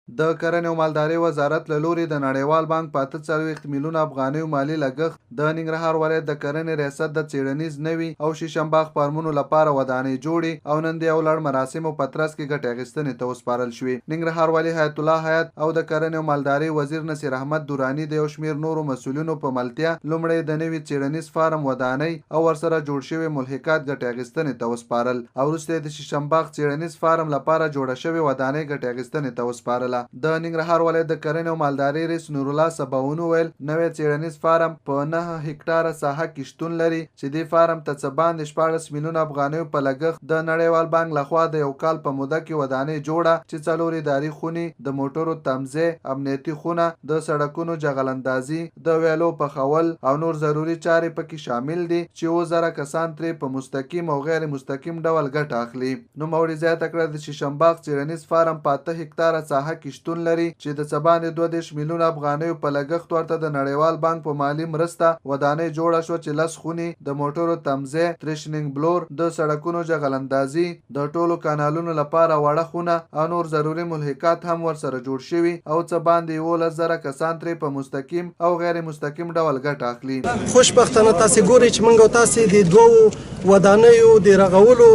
د کرنې او مالدارۍ وزارت له لوري د نړیوال بانک په 48 میلیون افغانیو مالي لګښت د ننګرهار ولایت د کرنې ریاست د څېړنیز نوي او شیشمباغ فارمونو لپاره ودانۍ جوړې او نن د یو لړ مراسمو په ترڅ کې ګټې اخیستنې ته وسپارل شوې. ننګرهار والي حیات الله حیات او د کرنې او مالدارۍ وزیر نصیر احمد دراني د یو شمېر نورو مسؤلینو په ملتیا لومړی د نوي څېړنیز فارم ودانۍ او ورسره جوړ شوي ملحقات ګټې اخیستنې ته وسپارل او وروسته د شیشمباغ څېړنیز فارم لپاره جوړه شوې ودانۍ ګټې اخیستنې ته وسپارله. د ننګرهار ولایت د کرنې او مالدارۍ رئیس نور الله سباوون وویل نوی څېړنیز فارم په 9 هکټاره ساحه کې شتون لري چې دې فارم ته څه باندې 14 میلیون افغانیو په لګښت د نړیوال بانک لخوا د یو کال په موده کې ودانۍ جوړه چې 4 اداري خونې د موټرو تمځای امنیتي خونه د سړکونو جغلندازي د ویلو پخول او نور ضروري چارې پکې شامل دي چې 2000 کسان ترې په مستقیم او غیر مستقیم ډول ګټه اخلي. نوموړي زیاته کړه د شیشمباغ څېړنیز فارم په 8 هکټاره ساحه کې شتون لري چې د څه باندې 22 میلیون افغانیو په لګښت ورته د نړیوال بانک په مالي مرسته ودانۍ جوړه شوه چې 10 خونې د موټرو تمځای تریشنینګ بلور د سړکونو جغلندازي د ټولو کانالونو لپاره وړه خونه او نور ضروري ملحقات هم ورسره جوړ شوي او څه باندې 11000 کسان ترې په مستقیم او غیر مستقیم ډول ګټه اخلي. خوشبختانه تاسو ګورئ چې موږ تاسو د دوو ودانیو د رغولو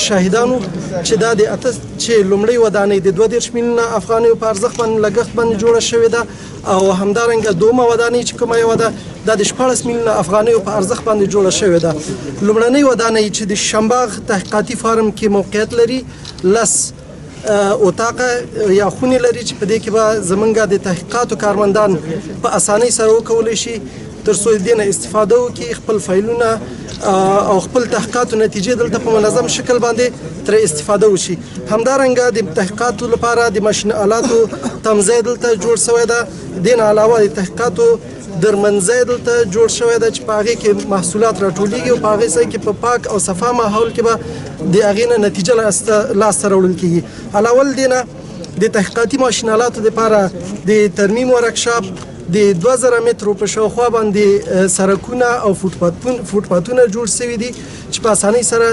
شاهدانو چې دا د چې لومړی ودانۍ د 22 میلیون افغانیو په ارزښت باندې لګښت باندې جوړه شوې ده او همدارنګه دومره ودانۍ چې کومه یو ده د 14 میلیون افغانیو په ارزښت باندې جوړه شوې ده. لومړنۍ ودانۍ چې د شیشمباغ تحقیقاتي فارم کې موقعیت لري لس اتاقه یا خونې لري چې په دې کې به زمونږ د تحقیقاتو کارمندان په اسانۍ سره وکولی شي تر څو د دې نه استفاده وکړي خپل فایلونه او خپل تحقیقاتو نتیجې دلته په منظم شکل باندې ترې استفاده وشي. همدارنګه د تحقیقاتو لپاره د ماشین آلاتو تمځای دلته جوړ شوی ده. دې نه علاوه د تحقیقاتو درمنځای دلته جوړ شوی ده چې په هغې کې محصولات راټولیږي او په هغې ځای کې په پاک او صفا ماحول کې به د هغې نه نتیجه لاسته راوړل کېږي. علاوه له دې نه د تحقیقاتي ماشین آلاتو لپاره د ترمیم ورکشاپ د 2000 مترو په شاوخوا باندې سړکونه او فوټپاتونه جوړ شوي دي چې په اسانۍ سره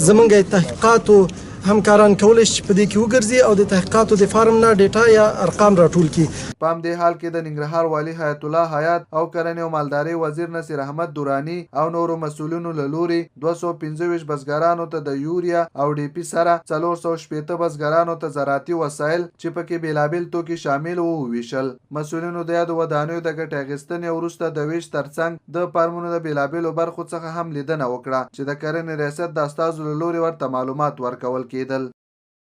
زمونږ تحقیقاتو همکاران کولی شي په دې کې وګرځي او د تحقیقاتو د فارم نه ډیټا یا ارقام راټول کړي. په همدې حال کې د ننګرهار والي حیات الله حیات او کرنې او مالدارۍ وزیر نصیر احمد دراني او نورو مسؤلینو له لوري 225 بزګرانو ته د یوریا او ډي پي سره 460 بزګرانو ته زراعتي وسایل چې پکې بیلابیل توکي شامل وو ویشل. مسؤلینو د یادو ودانیو د ګټې اخیستنې وروسته د ویش ترڅنګ د فارمونو د بیلابیلو برخو څخه هم لیدنه وکړه چې د کرنې ریاست د استازو له لوري ورته معلومات ورکول کېدل.